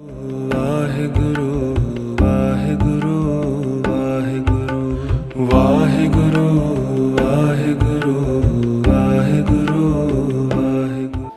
वाहिगुरु वाहिगुरु वाहिगुरु वाहिगुरु वाहिगुरु वाहिगुरु वाहिगुरु।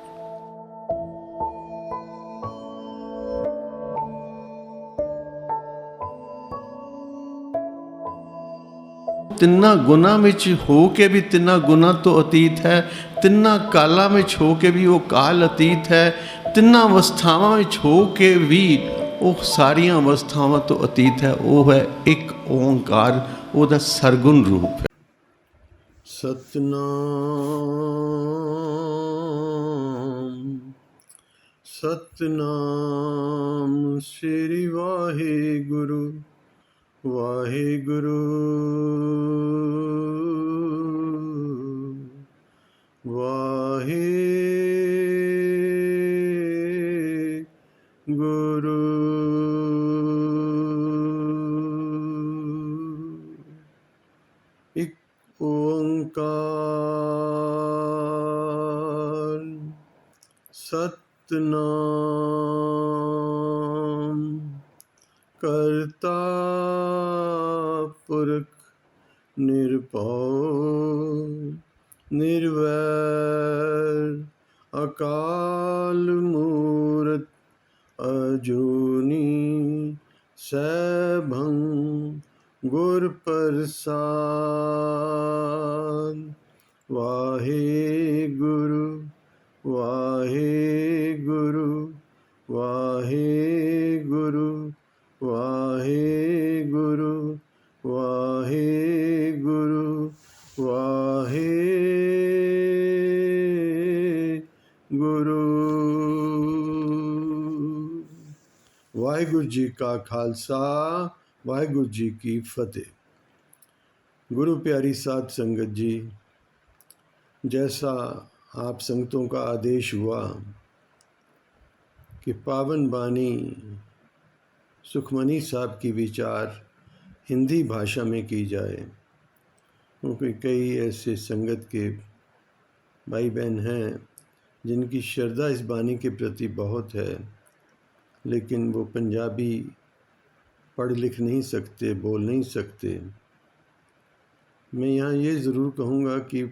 ਤਿੰਨਾਂ ਗੁਣਾਂ ਵਿੱਚ ਹੋ ਕੇ ਵੀ ਤਿੰਨਾਂ ਗੁਣਾਂ ਤੋਂ ਅਤੀਤ ਹੈ, ਤਿੰਨਾਂ ਕਾਲਾਂ ਵਿੱਚ ਹੋ ਕੇ ਵੀ ਉਹ ਕਾਲ ਅਤੀਤ ਹੈ, ਤਿੰਨਾਂ ਅਵਸਥਾਵਾਂ ਵਿੱਚ ਹੋ ਕੇ ਵੀ ਉਹ ਸਾਰੀਆਂ ਅਵਸਥਾਵਾਂ ਤੋਂ ਅਤੀਤ ਹੈ। ਉਹ ਹੈ ਇੱਕ ਓਂਕਾਰ, ਉਹਦਾ ਸਰਗੁਣ ਰੂਪ ਹੈ। ਸਤਨਾਮ ਸਤਨਾਮ ਸ੍ਰੀ ਵਾਹਿਗੁਰੂ ਵਾਹਿਗੁਰੂ ਵਾਹਿਗੁਰੂ। ਇੱਕ ਓੰਕਾਰ ਸਤਨਾਮ ਕਰਤਾ ਪੁਰਖ ਨਿਰਭਉ ਨਿਰਵੈਰ ਅਕਾਲ ਮੂਰਤ ਅਜੂਨੀ ਸੈਭੰ ਗੁਰ ਪ੍ਰਸਾਦ। ਵਾਹਿਗੁਰੂ ਵਾਹਿਗੁਰੂ ਵਾਹਿਗੁਰੂ ਵਾਹਿਗੁਰੂ ਵਾਹਿਗੁਰੂ ਵਾਹਿਗੁਰੂ। ਵਾਹਿਗੁਰੂ ਜੀ ਕਾ ਖਾਲਸਾ, ਵਾਹਿਗੁਰੂ ਜੀ ਕੀ फतेह। गुरु प्यारी साध संगत जी, जैसा आप संगतों का आदेश हुआ कि पावन बानी सुखमनी साहब की विचार हिंदी भाषा में की जाए, क्योंकि कई ऐसे संगत के भाई बहन हैं जिनकी श्रद्धा इस बानी के प्रति बहुत है, लेकिन वो पंजाबी पढ़ लिख नहीं सकते, बोल नहीं सकते। मैं यहाँ ये ज़रूर कहूँगा कि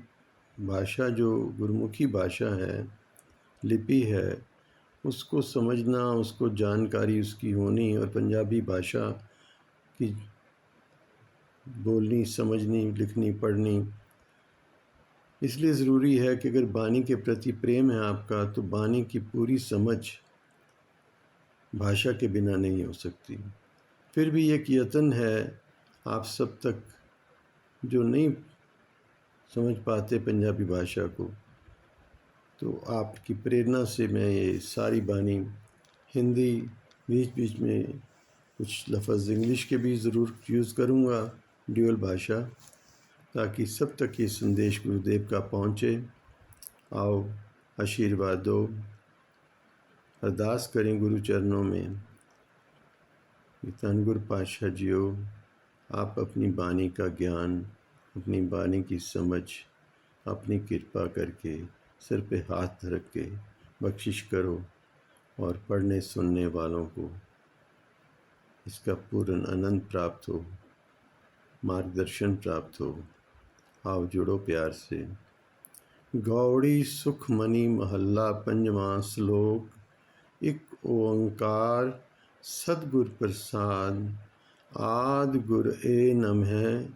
भाषा जो गुरमुखी भाषा है, लिपि है, उसको समझना, उसको जानकारी उसकी होनी और पंजाबी भाषा की बोलनी, समझनी, लिखनी, पढ़नी इसलिए ज़रूरी है कि अगर बानी के प्रति प्रेम है आपका, तो बानी की पूरी समझ भाषा के बिना नहीं हो सकती। फिर भी एक यत्न है आप सब तक जो नहीं समझ पाते पंजाबी भाषा को, तो आपकी प्रेरणा से मैं ये सारी बानी हिंदी, बीच बीच में कुछ लफ्ज़ इंग्लिश के भी ज़रूर यूज़ करूँगा, ड्यूअल भाषा, ताकि सब तक ये संदेश गुरुदेव का पहुँचे। आओ आशीर्वाद दो, अरदास करें गुरु चरणों में। धन गुरु पातशाह जियो, आप अपनी बानी का ज्ञान, अपनी बानी की समझ अपनी कृपा करके सिर पे हाथ रख के बख्शिश करो और पढ़ने सुनने वालों को इसका पूर्ण आनंद प्राप्त हो, मार्गदर्शन प्राप्त हो। आओ जुड़ो प्यार से। गौड़ी सुखमनी महल्ला पंजवां श्लोक। एक ओंकार सतगुर प्रसाद, आद गुर ए नमः,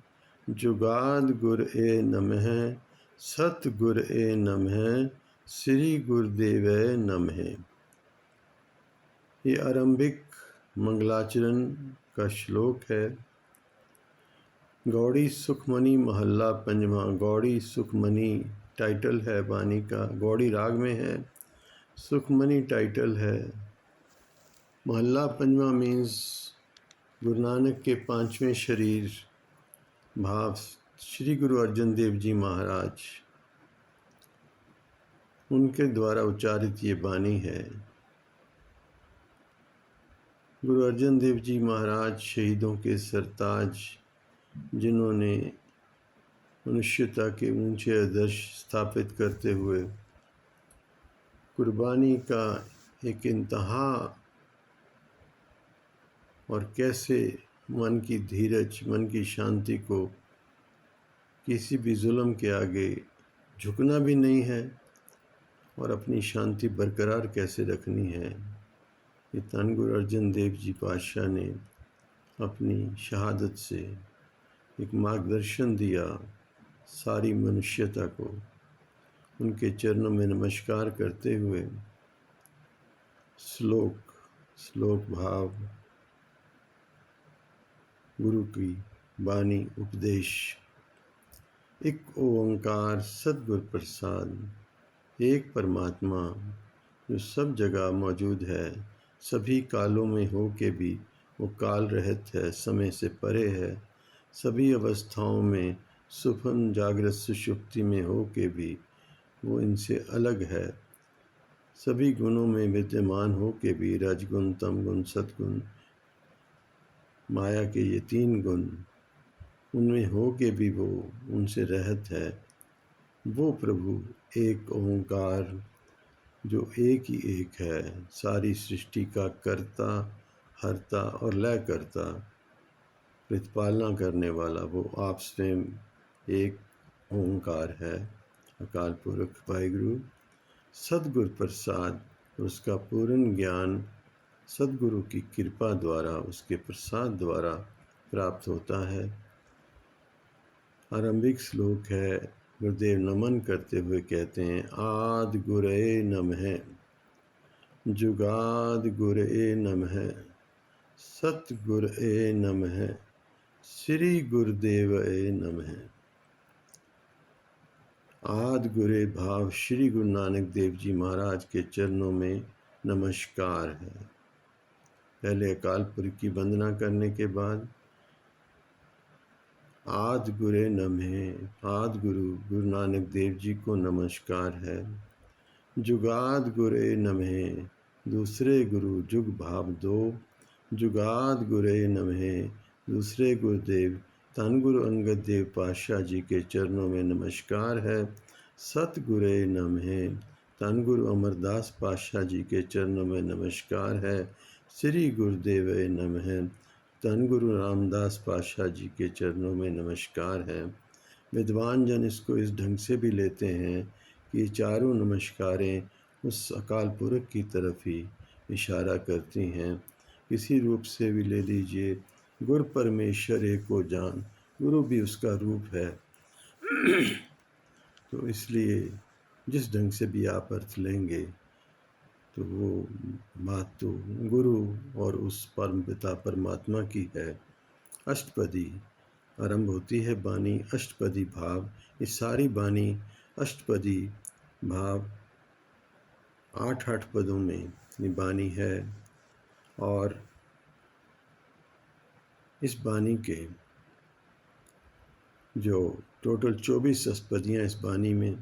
जुगाद गुर ए नमः, सतगुर ए नमः, श्री गुरुदेव नमः। ये आरंभिक मंगलाचरण का श्लोक है। गौड़ी सुखमनी महल्ला पंजवा। गौड़ी सुखमनी टाइटल है बानी का, गौड़ी राग में है, सुखमनी टाइटल है। महल्ला पंजवा मीन्स गुरु नानक के पांचवें शरीर भाव श्री गुरु अर्जन देव जी महाराज, उनके द्वारा उच्चारित ये बानी है। गुरु अर्जन देव जी महाराज शहीदों के सरताज, जिन्होंने मनुष्यता के ऊंचे आदर्श स्थापित करते हुए कुर्बानी का एक इंतहा और कैसे मन की धीरज, मन की शांति को किसी भी जुल्म के आगे झुकना भी नहीं है और अपनी शांति बरकरार कैसे रखनी है, ये धन गुरु अर्जन देव जी पातशाह ने अपनी शहादत से एक मार्गदर्शन दिया सारी मनुष्यता को। उनके चरणों में नमस्कार करते हुए श्लोक भाव गुरु की वाणी उपदेश। एक ओंकार सद्गुरु प्रसाद, एक परमात्मा जो सब जगह मौजूद है, सभी कालों में हो के भी वो काल रहित है, समय से परे है। सभी अवस्थाओं में सुपन जागृत सुषुप्ति में हो के भी वो इनसे अलग है। सभी गुणों में विद्यमान हो के भी रजगुण, तमगुण, सद्गुण, माया के ये 3 गुण उनमें हो के भी वो उनसे रहित है। वो प्रभु एक ओंकार जो एक ही एक है, सारी सृष्टि का कर्ता, हर्ता और लय करता, प्रतिपालना करने वाला, वो आप स्वयं एक ओंकार है। अकाल पुरख वाहिगुरु सद्गुरु प्रसाद, उसका पूर्ण ज्ञान सद्गुरु की कृपा द्वारा, उसके प्रसाद द्वारा प्राप्त होता है। आरंभिक श्लोक है, गुरुदेव नमन करते हुए कहते हैं, आदि गुरये नमः, जुगाद गुरये नमः, सतगुरये नमः, श्री गुरुदेवये नमः। आदि गुरे भाव श्री गुरु नानक देव जी महाराज के चरणों में नमस्कार है। पहले अकाल पुरख की वंदना करने के बाद आदि गुरे नमः, आदि गुरु नानक देव जी को नमस्कार है। जुगाद गुरे नमः, दूसरे गुरु जुग भाव 2, जुगाद गुरे नमः, दूसरे गुरुदेव धन गुरु अंगद देव पातशाह जी के चरणों में नमस्कार है। सतगुरे नमः, धन गुरु अमरदास पातशाह जी के चरणों में नमस्कार है। श्री गुरुदेव नमः, धन गुरु रामदास पातशाह जी के चरणों में नमस्कार है। विद्वान जन इसको इस ढंग से भी लेते हैं कि ये चारों नमस्कारें उस अकाल पुरख की तरफ ही इशारा करती हैं। किसी रूप से भी ले लीजिए, गुरु परमेश्वर एक को जान, गुरु भी उसका रूप है। तो इसलिए जिस ढंग से भी आप अर्थ लेंगे तो वो बात तो गुरु और उस परम पिता परमात्मा की है। अष्टपदी आरंभ होती है बानी, अष्टपदी भाव। ये सारी बानी अष्टपदी भाव 8 पदों में ये बानी है और इस बानी के जो टोटल 24 अष्टपदियाँ इस बानी में।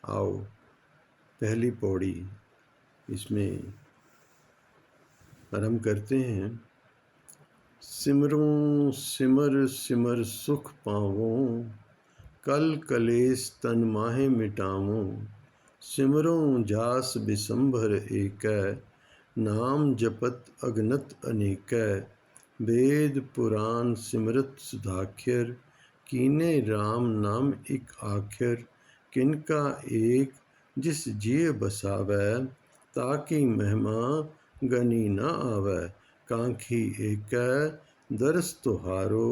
आओ पहली पौड़ी इसमें आरंभ करते हैं। सिमरों सिमर सिमर सुख पावों, कल कलेस तन माहे मिटावों। सिमरों जास बिसंभर एकै, नाम जपत अगनत अनेकै। वेद पुराण सिमरत सुधाख्यर, कीने राम नाम एक आख्यर। किनका एक जिस जिय बसावै, ताकि महिमा गनी न आवै। कांखी एकै दरस तुहारो,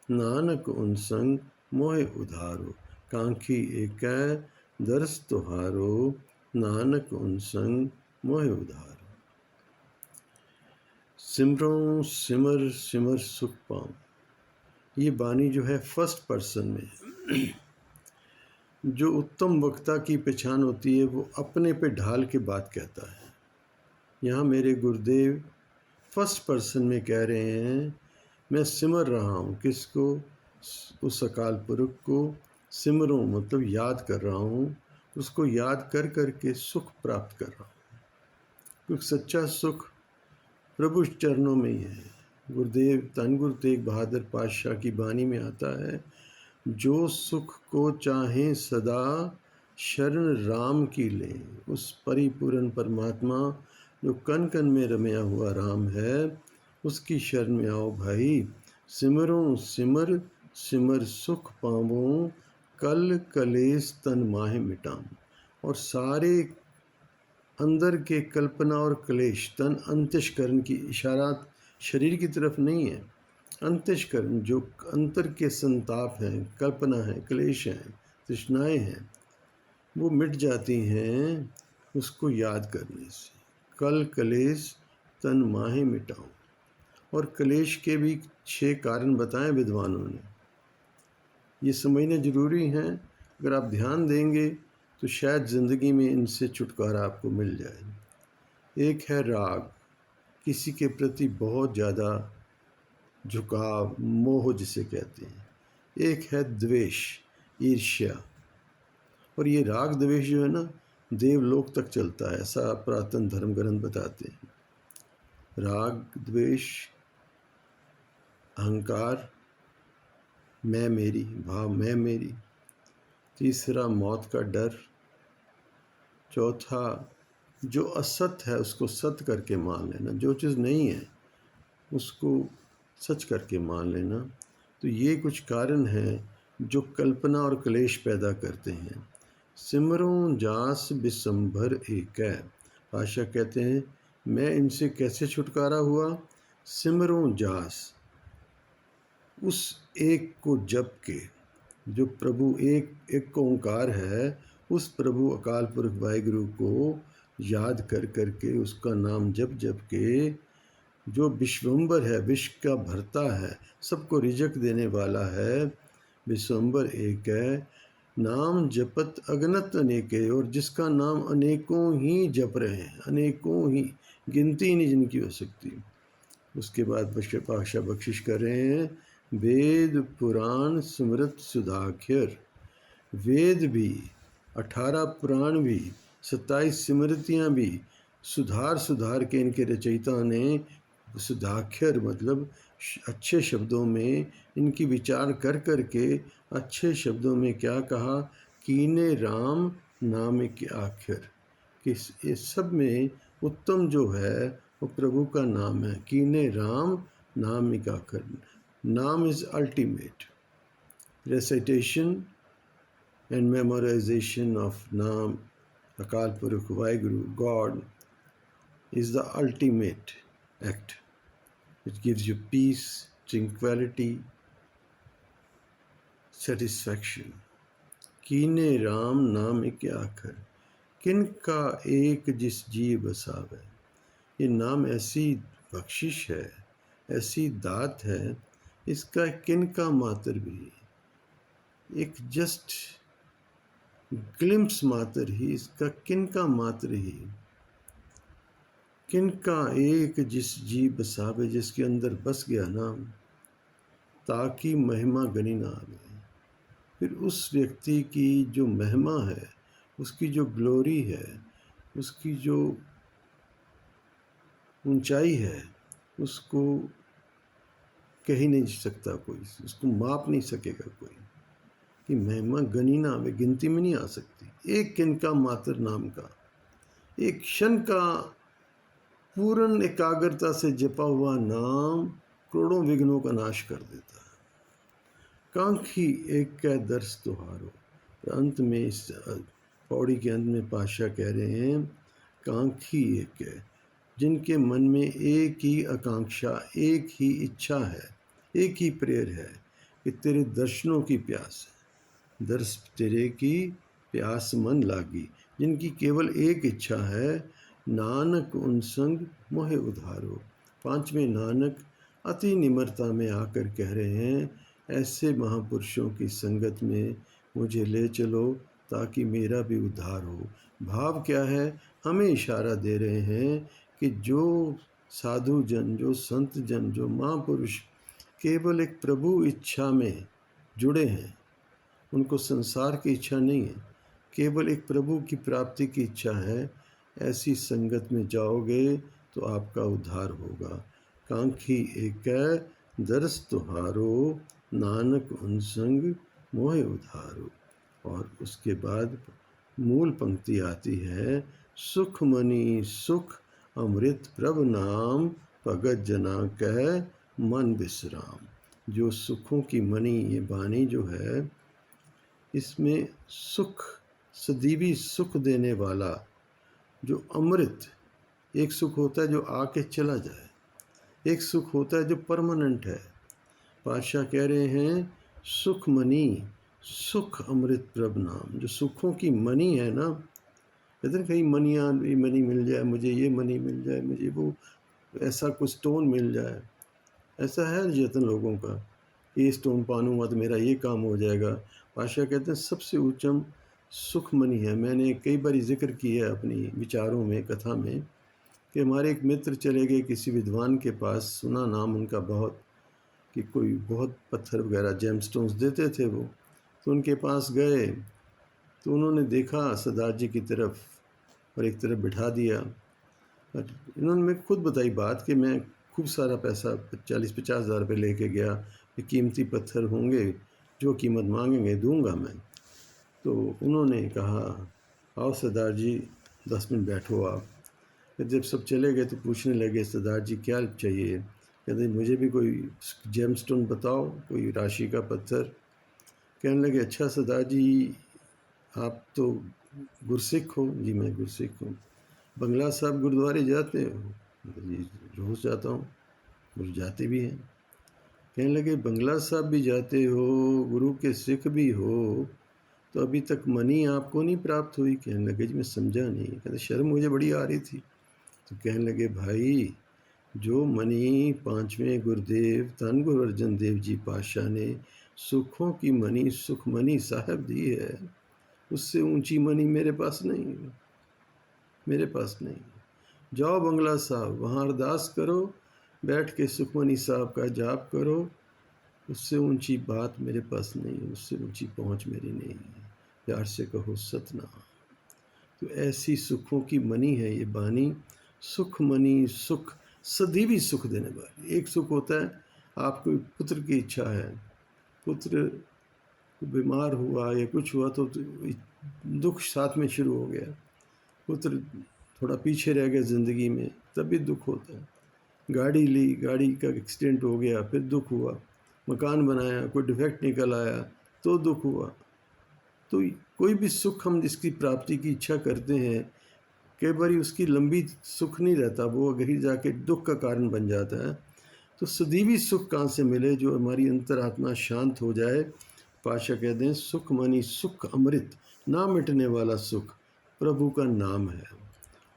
नानक उन संग मोहि उधारो। कांखी एकै दरस तुहारो, नानक उन संग मोहि उधारो। सिमरों सिमर सिमर सुख पाऊं, ये बानी जो है फर्स्ट पर्सन में जो उत्तम वक्ता की पहचान होती है, वो अपने पे ढाल के बात कहता है। यहाँ मेरे गुरुदेव फर्स्ट पर्सन में कह रहे हैं, मैं सिमर रहा हूँ किसको, उस अकाल पुरख को। सिमरों मतलब याद कर रहा हूँ, उसको याद कर कर के सुख प्राप्त कर रहा हूँ, क्योंकि सच्चा सुख प्रभु चरणों में ही है। गुरुदेव धन गुरु तेग बहादुर पातशाह की बानी में आता है, जो सुख को चाहें सदा शरण राम की लें। उस परिपूर्ण परमात्मा जो कन कन में रमया हुआ राम है, उसकी शरण में आओ भाई। सिमरो सिमर सिमर सुख पावो, कल कलेस तन माहे मिटाऊं। और सारे अंदर के कल्पना और क्लेश, तन अंतःकरण की इशारात शरीर की तरफ नहीं है। अंतःकरण जो अंतर के संताप हैं, कल्पना है, क्लेश हैं, तृष्णाएं हैं, वो मिट जाती हैं उसको याद करने से। कल कलेश तन माहे मिटाऊं। और क्लेश के भी 6 कारण बताएं विद्वानों ने, ये समझने ज़रूरी हैं। अगर आप ध्यान देंगे तो शायद ज़िंदगी में इनसे छुटकारा आपको मिल जाए। एक है राग, किसी के प्रति बहुत ज़्यादा झुकाव, मोह जिसे कहते हैं। एक है द्वेष, ईर्ष्या। और ये राग द्वेष जो है ना, देवलोक तक चलता है, ऐसा पुरातन धर्म ग्रंथ बताते हैं। राग द्वेष, अहंकार, मैं मेरी भाव, मैं मेरी। तीसरा मौत का डर। चौथा जो असत है उसको सत्य करके मान लेना, जो चीज़ नहीं है उसको सच करके मान लेना। तो ये कुछ कारण हैं जो कल्पना और क्लेश पैदा करते हैं। सिमरों जास बिसंभर एक है। पाशा कहते हैं मैं इनसे कैसे छुटकारा हुआ। सिमरों जास, उस एक को जप के, जो प्रभु एक ओंकार है, उस प्रभु अकाल पुरख वाहिगुरु को याद कर करके, उसका नाम जप जप के, जो विश्वम्बर है, विश्व का भरता है, सबको रिजक देने वाला है, विश्वम्बर एक है। नाम जपत अगनत अनेके, और जिसका नाम अनेकों ही जप रहे हैं, अनेकों ही, गिनती नहीं जिनकी हो सकती। उसके बाद पाशा बख्शिश कर रहे हैं, वेद पुराण स्मृत सुधाख्यर। वेद भी, 18 पुराण भी, 27 स्मृतियाँ भी, सुधार सुधार के इनके रचयिता ने, सुधाख्यर मतलब अच्छे शब्दों में इनकी विचार कर कर के अच्छे शब्दों में क्या कहा, कीने राम नाम के आखिर, कि इस सब में उत्तम जो है वो प्रभु का नाम है। कीने राम नाम के आखिर। नाम is ultimate. Recitation and memorization of Naam, Akal Purukh, Vaheguru, God, is the ultimate act which gives you peace, tranquility, satisfaction. कीने राम नाम के आखर, किन का एक जिस जी बसावे। ये नाम ऐसी बख्शिश है, ऐसी दात है, इसका किन का मात्र भी, एक जस्ट ग्लिम्स मात्र ही, इसका किन का मात्र ही, किन का एक जिस जी बसावे, जिसके अंदर बस गया नाम, ताकि महिमा गनी ना आवे। फिर उस व्यक्ति की जो महिमा है, उसकी जो ग्लोरी है, उसकी जो ऊंचाई है, उसको कह ही नहीं सकता कोई, उसको माप नहीं सकेगा कोई, कि महिमा गनी ना आवे, गिनती में नहीं आ सकती। एक किनका मात्र नाम का, एक क्षण का पूर्ण एकाग्रता से जपा हुआ नाम करोड़ों विघ्नों का नाश कर देता है। कांखी एक कै दर्श तुहारो। अंत में इस पौड़ी के अंत में पातशाह कह रहे हैं, कांखी एक है, जिनके मन में एक ही आकांक्षा, एक ही इच्छा है, एक ही प्रेयर है कि तेरे दर्शनों की प्यास है, दर्श तेरे की प्यास मन लागी, जिनकी केवल एक इच्छा है, नानक उन संग मोहे उधारो। 5वें नानक अति निम्रता में आकर कह रहे हैं, ऐसे महापुरुषों की संगत में मुझे ले चलो ताकि मेरा भी उद्धार हो। भाव क्या है, हमें इशारा दे रहे हैं कि जो साधु जन, जो संत जन, जो महापुरुष केवल एक प्रभु इच्छा में जुड़े हैं, उनको संसार की इच्छा नहीं है, केवल एक प्रभु की प्राप्ति की इच्छा है, ऐसी संगत में जाओगे तो आपका उद्धार होगा। कांखी एक दरस तुहारो, नानक उन संग मोहे उधारो। और उसके बाद मूल पंक्ति आती है, सुख मनी सुख अमृत प्रभ नाम, भगत जना कह मन विश्राम। जो सुखों की मणि, ये बानी जो है, इसमें सुख, सदीवी सुख देने वाला जो अमृत, एक सुख होता है जो आके चला जाए, एक सुख होता है जो परमानेंट है। पातशाह कह रहे हैं सुख मणि, सुख अमृत प्रभ नाम। जो सुखों की मणि है ना, कहते हैं कहीं मणि मिल जाए मुझे, ये मणि मिल जाए मुझे, वो ऐसा कुछ स्टोन मिल जाए, ऐसा है जतन लोगों का, ये स्टोन पानूंगा तो मेरा ये काम हो जाएगा। पातशाह कहते हैं सबसे ऊंचम सुख मणि है। मैंने कई बार जिक्र किया है अपनी विचारों में, कथा में, कि हमारे एक मित्र चले गए किसी विद्वान के पास, सुना नाम उनका बहुत, कि कोई बहुत पत्थर वगैरह जेमस्टोन्स देते थे वो। तो उनके पास गए तो उन्होंने देखा सरदार जी की तरफ और एक तरफ बिठा दिया। और इन्होंने मेरे को खुद बताई बात कि मैं खूब सारा पैसा 40-50 हज़ार रुपये लेके गया, कि कीमती पत्थर होंगे, जो कीमत मांगेंगे दूंगा मैं। तो उन्होंने कहा आओ सरदार जी 10 मिनट बैठो आप। फिर जब सब चले गए तो पूछने लगे सरदार जी क्या चाहिए। कहते मुझे भी कोई जेमस्टोन बताओ, कोई राशि का पत्थर। कहने लगे अच्छा सरदार जी आप तो गुरसिख हो। जी मैं गुरसिख हूँ। बंगला साहब गुरुद्वारे जाते हो? जी रोज़ जाता हूँ। और जाते भी हैं। कहने लगे बंगला साहब भी जाते हो, गुरु के सिख भी हो, तो अभी तक मनी आपको नहीं प्राप्त हुई? कहने लगे जी मैं समझा नहीं। कहते शर्म मुझे बड़ी आ रही थी। तो कहने लगे भाई जो मणि 5वें गुरुदेव धन गुरु अर्जन देव जी पातशाह ने सुखों की मणि सुखमणि साहब दी है, उससे ऊंची मणि मेरे पास नहीं, मेरे पास नहीं। जाओ बंगला साहब, वहाँ अरदास करो, बैठ के सुखमणि साहब का जाप करो, उससे ऊंची बात मेरे पास नहीं, उससे ऊंची पहुँच मेरी नहीं है। प्यार से कहो सतनाम। तो ऐसी सुखों की मणि है ये बानी। सुख मणि, सुख सदैवी सुख देने वाली। एक सुख होता है आपको पुत्र की इच्छा है, पुत्र बीमार हुआ या कुछ हुआ तो दुख साथ में शुरू हो गया, पुत्र थोड़ा पीछे रह गया ज़िंदगी में, तब भी दुख होता है। गाड़ी ली, गाड़ी का एक्सीडेंट हो गया, फिर दुख हुआ। मकान बनाया, कोई डिफेक्ट निकल आया तो दुख हुआ। तो कोई भी सुख हम जिसकी प्राप्ति की इच्छा करते हैं, कई बार उसकी लंबी सुख नहीं रहता, वो अगर ही जाके दुख का कारण बन जाता है। तो सदैवी सुख कहाँ से मिले? जो हमारी अंतरात्मा शांत हो जाए। पातशाह कहते हैं सुख मणि सुख अमृत, ना मिटने वाला सुख प्रभु का नाम है।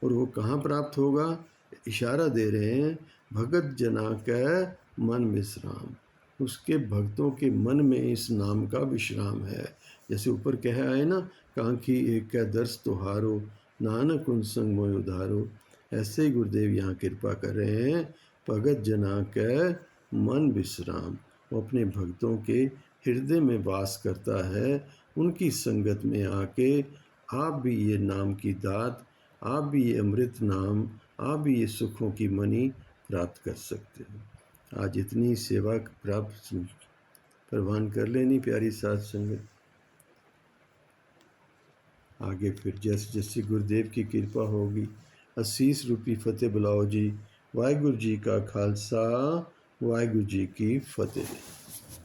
और वो कहाँ प्राप्त होगा? इशारा दे रहे हैं भगत जना कह मन विश्राम। उसके भक्तों के मन में इस नाम का विश्राम है। जैसे ऊपर कह आए ना, कांखी एक कै दर्श तुहारो, नानक उन संग मोय उधारो। ऐसे ही गुरुदेव यहाँ कृपा कर रहे हैं। भगत जना कह मन विश्राम, वो अपने भक्तों के हृदय में वास करता है। उनकी संगत में आके आप भी ये नाम की दात, आप भी ये अमृत नाम, आप भी ये सुखों की मणि प्राप्त कर सकते हो। आज इतनी सेवा प्राप्त प्रवान कर लेनी प्यारी साध संगत। आगे फिर जैसे जैसे गुरुदेव की कृपा होगी, असीस रूपी फतेह बुलाओ जी। वाहिगुरु जी का खालसा, वाहिगुरु जी की फतेह।